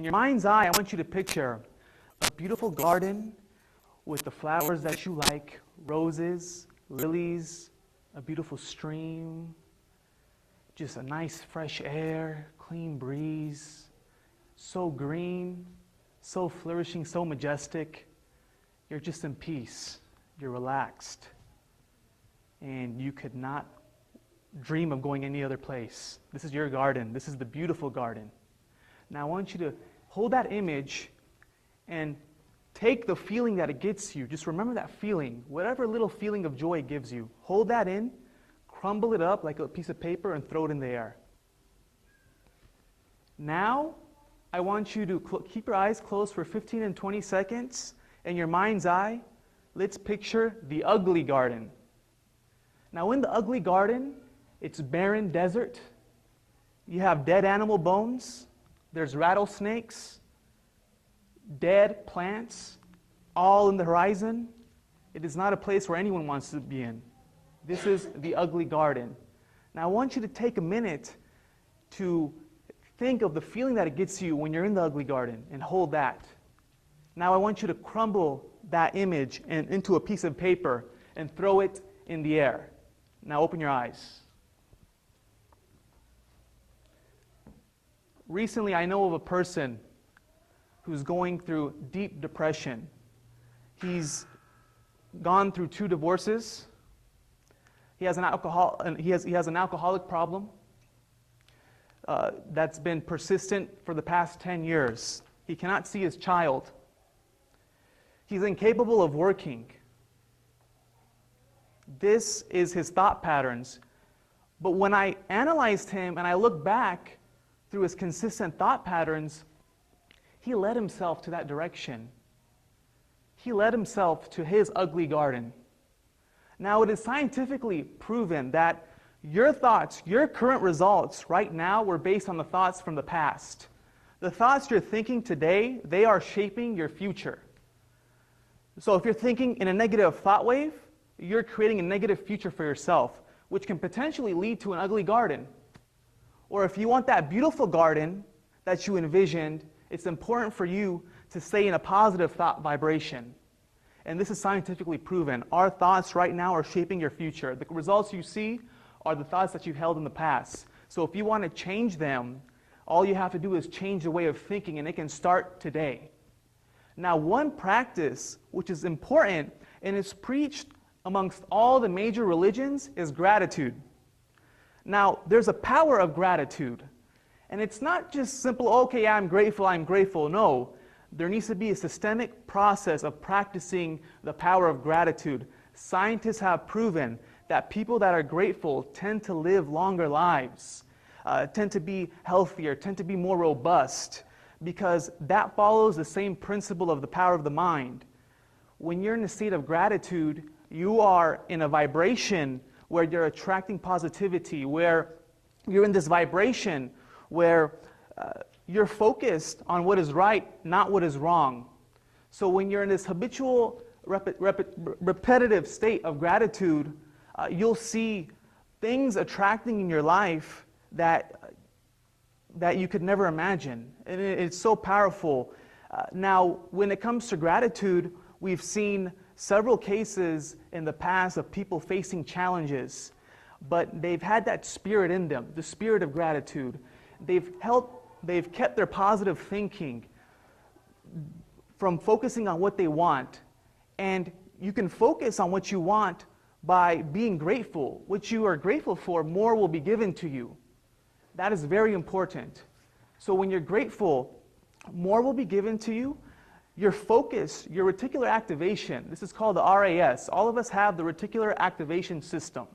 In your mind's eye, I want you to picture a beautiful garden with the flowers that you like, roses, lilies, a beautiful stream, just a nice fresh air, clean breeze, so green, so flourishing, so majestic. You're just in peace. You're relaxed. And you could not dream of going any other place. This is your garden. This is the beautiful garden. Now I want you to hold that image and take the feeling that it gets you. Just remember that feeling. Whatever little feeling of joy it gives you. Hold that in, crumble it up like a piece of paper, and throw it in the air. Now, I want you to keep your eyes closed for 15 and 20 seconds. In your mind's eye, let's picture the ugly garden. Now in the ugly garden, it's barren desert. You have dead animal bones. There's rattlesnakes, dead plants, all in the horizon. It is not a place where anyone wants to be in. This is the ugly garden. Now I want you to take a minute to think of the feeling that it gets you when you're in the ugly garden and hold that. Now I want you to crumble that image into a piece of paper and throw it in the air. Now open your eyes. Recently, I know of a person who's going through deep depression. He's gone through 2 divorces. He has an alcoholic problem that's been persistent for the past 10 years. He cannot see his child. He's incapable of working. This is his thought patterns. But when I analyzed him and I look back through his consistent thought patterns, he led himself to that direction. He led himself to his ugly garden. Now, it is scientifically proven that your thoughts, your current results right now were based on the thoughts from the past. The thoughts you're thinking today, they are shaping your future. So if you're thinking in a negative thought wave, you're creating a negative future for yourself, which can potentially lead to an ugly garden. Or if you want that beautiful garden that you envisioned, it's important for you to stay in a positive thought vibration. And this is scientifically proven. Our thoughts right now are shaping your future. The results you see are the thoughts that you've held in the past. So if you want to change them, all you have to do is change the way of thinking, and it can start today. Now, one practice which is important and is preached amongst all the major religions is gratitude. Now, there's a power of gratitude. And it's not just simple, okay, I'm grateful, I'm grateful. No, there needs to be a systemic process of practicing the power of gratitude. Scientists have proven that people that are grateful tend to live longer lives, tend to be healthier, tend to be more robust, because that follows the same principle of the power of the mind. When you're in a state of gratitude, you are in a vibration where you're attracting positivity, where you're in this vibration where you're focused on what is right, not what is wrong. So when you're in this habitual, repetitive state of gratitude, you'll see things attracting in your life that you could never imagine. And it's so powerful. Now, when it comes to gratitude, we've seen several cases in the past of people facing challenges, but they've had that spirit in them, the spirit of gratitude. They've kept their positive thinking from focusing on what they want. And you can focus on what you want by being grateful. What you are grateful for, more will be given to you. That is very important. So when you're grateful, more will be given to you. Your focus, your reticular activation, this is called the RAS. All of us have the reticular activation system,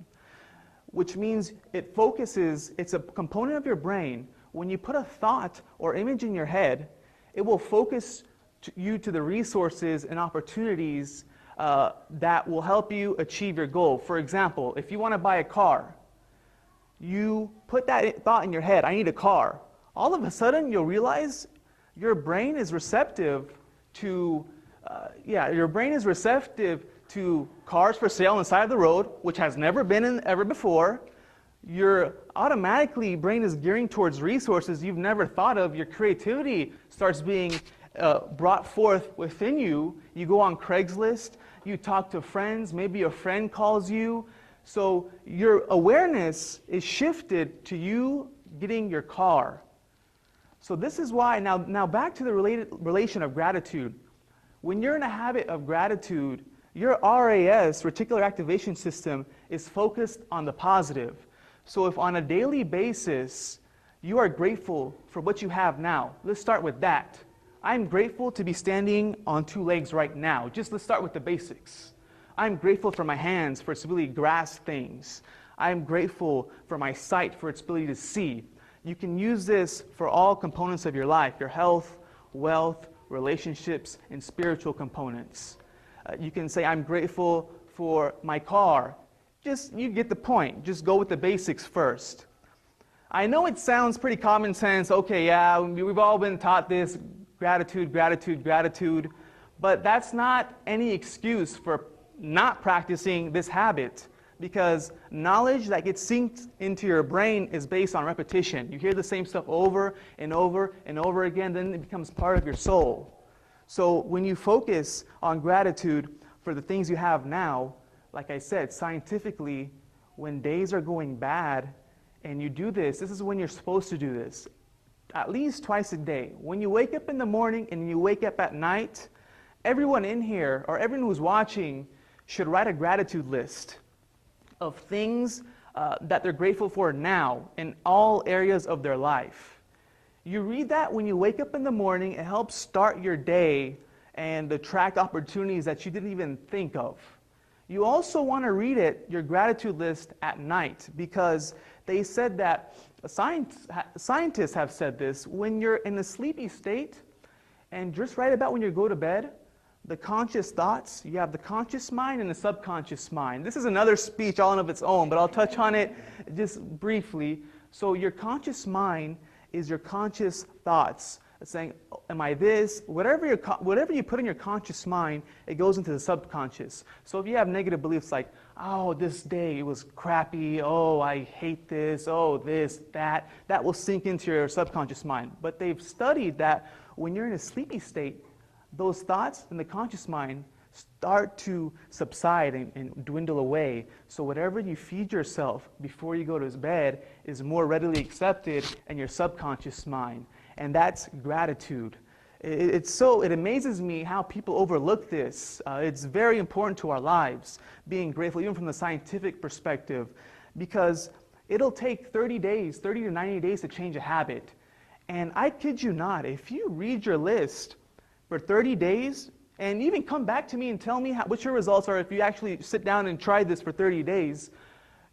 which means it focuses, it's a component of your brain. When you put a thought or image in your head, it will focus you to the resources and opportunities that will help you achieve your goal. For example, if you want to buy a car, you put that thought in your head, I need a car. All of a sudden, you'll realize your brain is receptive to, cars for sale on the side of the road, which has never been in ever before. your automatically brain is gearing towards resources you've never thought of. Your creativity starts being brought forth within you. You go on Craigslist, you talk to friends, maybe a friend calls you. So your awareness is shifted to you getting your car. So this is why, now back to the relation of gratitude. When you're in a habit of gratitude, your RAS, reticular activation system, is focused on the positive. So if on a daily basis, you are grateful for what you have now, let's start with that. I'm grateful to be standing on 2 legs right now. Just let's start with the basics. I'm grateful for my hands, for its ability to grasp things. I'm grateful for my sight, for its ability to see. You can use this for all components of your life, your health, wealth, relationships, and spiritual components. You can say, I'm grateful for my car. You get the point. Just go with the basics first. I know it sounds pretty common sense. Okay, yeah, we've all been taught this, gratitude, gratitude, gratitude. But that's not any excuse for not practicing this habit, because knowledge that gets synced into your brain is based on repetition. You hear the same stuff over and over and over again, then it becomes part of your soul. So when you focus on gratitude for the things you have now, like I said, scientifically, when days are going bad and you do this is when you're supposed to do this, at least twice a day. When you wake up in the morning and you wake up at night, everyone in here or everyone who's watching should write a gratitude list of things that they're grateful for now in all areas of their life. You read that when you wake up in the morning, it helps start your day and attract opportunities that you didn't even think of. You also want to read it, your gratitude list, at night, because they said that scientists have said this, when you're in a sleepy state and just right about when you go to bed, the conscious thoughts, you have the conscious mind and the subconscious mind. This is another speech all of its own, but I'll touch on it just briefly. So your conscious mind is your conscious thoughts. It's saying, am I this? Whatever you put in your conscious mind, it goes into the subconscious. So if you have negative beliefs like, oh, this day it was crappy, oh, I hate this, oh, this, that will sink into your subconscious mind. But they've studied that when you're in a sleepy state, those thoughts in the conscious mind start to subside and dwindle away. So whatever you feed yourself before you go to bed is more readily accepted in your subconscious mind. And that's gratitude. It amazes me how people overlook this. It's very important to our lives, being grateful, even from the scientific perspective, because it'll take 30 to 90 days to change a habit. And I kid you not, if you read your list for 30 days, and even come back to me and tell me what your results are if you actually sit down and try this for 30 days,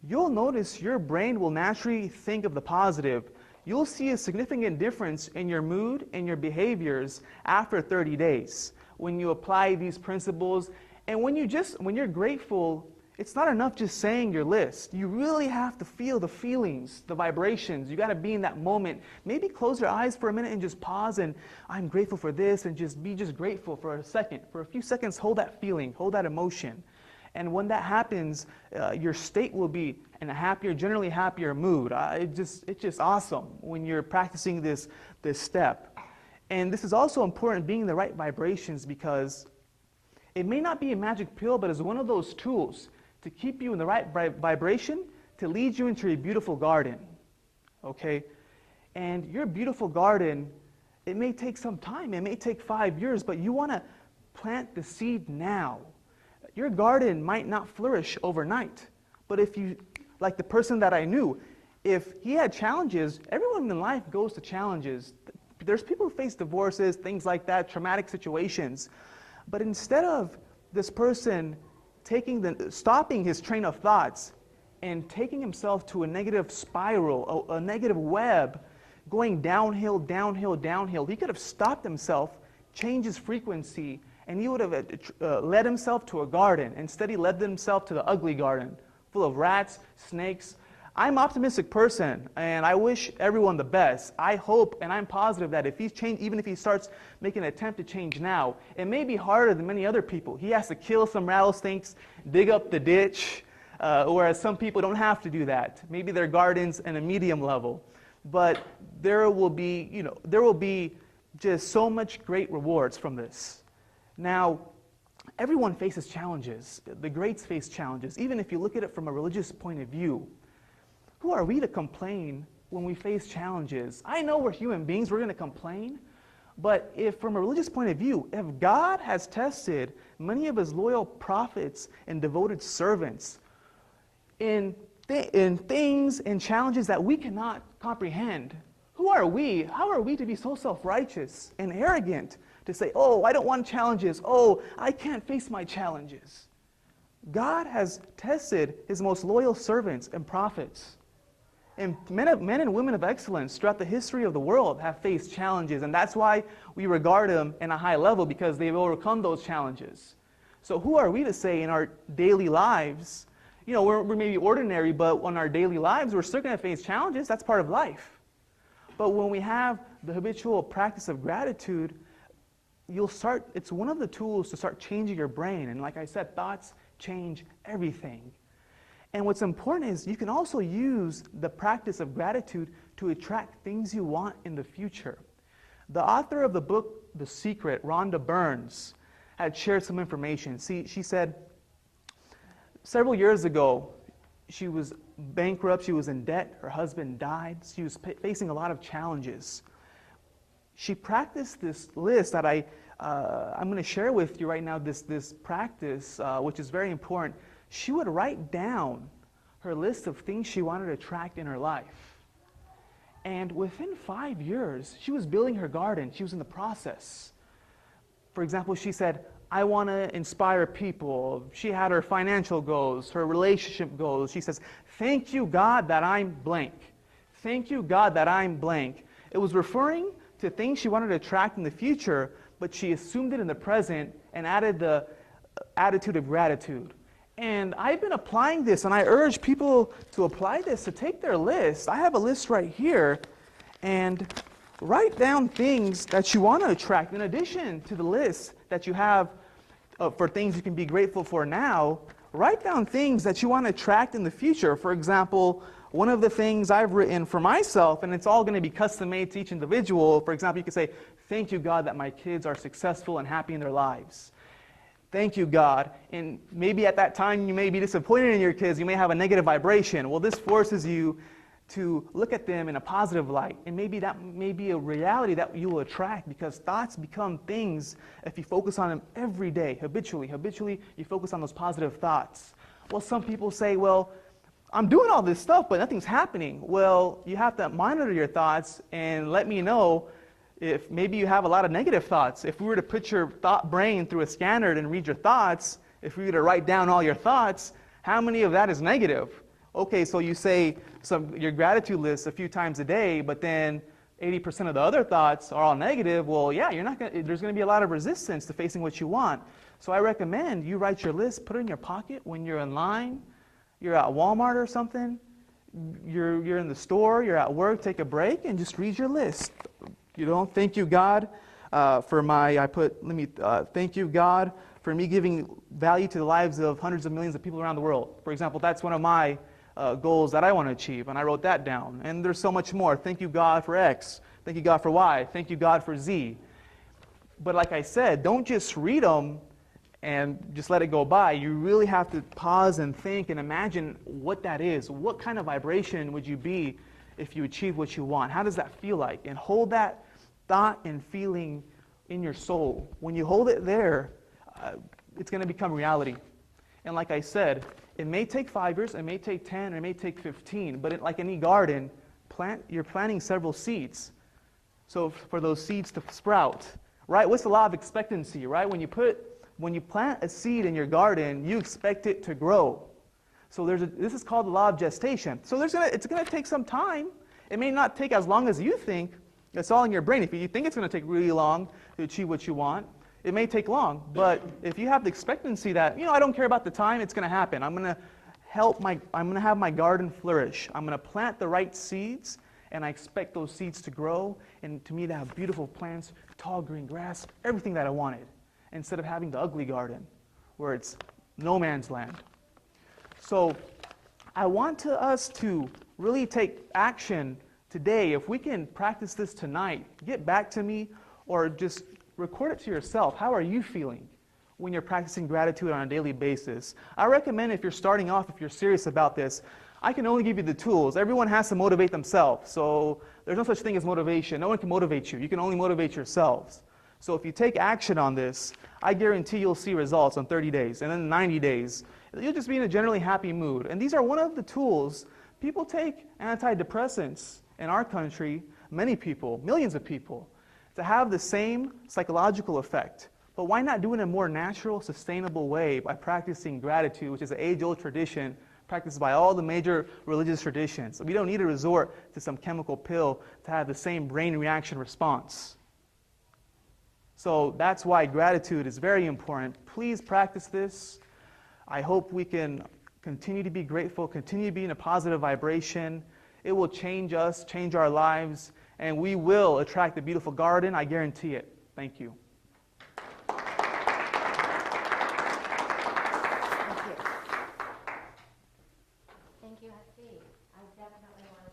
you'll notice your brain will naturally think of the positive. You'll see a significant difference in your mood and your behaviors after 30 days when you apply these principles. And when you're grateful, it's not enough just saying your list. You really have to feel the feelings, the vibrations. You got to be in that moment. Maybe close your eyes for a minute and just pause and I'm grateful for this, and just be grateful for a second. For a few seconds, hold that feeling, hold that emotion. And when that happens, your state will be in a happier, generally happier mood. It's just awesome when you're practicing this step. And this is also important, being in the right vibrations, because it may not be a magic pill, but it's one of those tools to keep you in the right vibration, to lead you into a beautiful garden, okay? And your beautiful garden, it may take some time, it may take 5 years, but you want to plant the seed now. Your garden might not flourish overnight, but if you, like the person that I knew, if he had challenges, everyone in life goes to challenges. There's people who face divorces, things like that, traumatic situations. But instead of this person stopping his train of thoughts and taking himself to a negative spiral, a negative web, going downhill, downhill, downhill, he could have stopped himself, changed his frequency, and he would have led himself to a garden. Instead, he led himself to the ugly garden, full of rats, snakes. I'm an optimistic person, and I wish everyone the best. I hope, and I'm positive that if he's changed, even if he starts making an attempt to change now, it may be harder than many other people. He has to kill some rattlesnakes, dig up the ditch, whereas some people don't have to do that. Maybe their garden's in a medium level. But there will be just so much great rewards from this. Now, everyone faces challenges. The greats face challenges. Even if you look at it from a religious point of view, who are we to complain when we face challenges? I know we're human beings, we're going to complain. But if from a religious point of view, if God has tested many of his loyal prophets and devoted servants in things and challenges that we cannot comprehend, who are we? How are we to be so self-righteous and arrogant to say, oh, I don't want challenges. Oh, I can't face my challenges. God has tested his most loyal servants and prophets. And men and women of excellence throughout the history of the world have faced challenges, and that's why we regard them in a high level, because they've overcome those challenges. So who are we to say in our daily lives, we're maybe ordinary, but in our daily lives, we're still going to face challenges. That's part of life. But when we have the habitual practice of gratitude, it's one of the tools to start changing your brain. And like I said, thoughts change everything. And what's important is you can also use the practice of gratitude to attract things you want in the future. The author of the book, The Secret, Rhonda Burns, had shared some information. See, she said several years ago, she was bankrupt, she was in debt, her husband died, she was facing a lot of challenges. She practiced this list that I'm going to share with you right now, this practice, which is very important. She would write down her list of things she wanted to attract in her life. And within 5 years, she was building her garden. She was in the process. For example, she said, I want to inspire people. She had her financial goals, her relationship goals. She says, thank you, God, that I'm blank. Thank you, God, that I'm blank. It was referring to things she wanted to attract in the future, but she assumed it in the present and added the attitude of gratitude. And I've been applying this, and I urge people to apply this, to take their list. I have a list right here, and write down things that you want to attract. In addition to the list that you have for things you can be grateful for now, write down things that you want to attract in the future. For example, one of the things I've written for myself, and it's all going to be custom made to each individual. For example, you could say, thank you, God, that my kids are successful and happy in their lives. Thank you, God. And maybe at that time you may be disappointed in your kids. You may have a negative vibration. Well, this forces you to look at them in a positive light. And maybe that may be a reality that you will attract, because thoughts become things if you focus on them every day, habitually. Habitually, you focus on those positive thoughts. Well, some people say, well, I'm doing all this stuff, but nothing's happening. Well, you have to monitor your thoughts and let me know if maybe you have a lot of negative thoughts. If we were to put your thought brain through a scanner and read your thoughts, if we were to write down all your thoughts, how many of that is negative? Okay, so you say your gratitude list a few times a day, but then 80% of the other thoughts are all negative. Well, yeah, there's going to be a lot of resistance to facing what you want. So I recommend you write your list, put it in your pocket when you're in line, you're at Walmart or something, you're in the store, you're at work, take a break, and just read your list. Thank you, God, thank you, God, for me giving value to the lives of hundreds of millions of people around the world. For example, that's one of my goals that I want to achieve, and I wrote that down. And there's so much more. Thank you, God, for X. Thank you, God, for Y. Thank you, God, for Z. But like I said, don't just read them and just let it go by. You really have to pause and think and imagine what that is. What kind of vibration would you be if you achieve what you want? How does that feel like? And hold that thought and feeling in your soul. When you hold it there, it's going to become reality. And like I said, it may take 5 years, it may take 10, it may take 15, but like any garden, you're planting several seeds. So for those seeds to sprout, right? What's the law of expectancy, right? When you plant a seed in your garden, you expect it to grow. So this is called the law of gestation. So it's going to take some time. It may not take as long as you think. It's all in your brain. If you think it's going to take really long to achieve what you want, it may take long. But if you have the expectancy that, I don't care about the time, it's going to happen. I'm going to have my garden flourish. I'm going to plant the right seeds, and I expect those seeds to grow, and to me to have beautiful plants, tall green grass, everything that I wanted, instead of having the ugly garden where it's no man's land. So I want us to really take action today. If we can practice this tonight, get back to me or just record it to yourself. How are you feeling when you're practicing gratitude on a daily basis? I recommend if you're starting off, if you're serious about this, I can only give you the tools. Everyone has to motivate themselves. So there's no such thing as motivation. No one can motivate you. You can only motivate yourselves. So if you take action on this, I guarantee you'll see results on 30 days. And then 90 days, you'll just be in a generally happy mood. And these are one of the tools. People take antidepressants in our country, many people, millions of people, to have the same psychological effect. But why not do it in a more natural, sustainable way by practicing gratitude, which is an age-old tradition practiced by all the major religious traditions. We don't need to resort to some chemical pill to have the same brain reaction response. So that's why gratitude is very important. Please practice this. I hope we can continue to be grateful, continue to be in a positive vibration. It will change us, change our lives, and we will attract a beautiful garden. I guarantee it. Thank you. Thank you, Hafiz. I definitely want to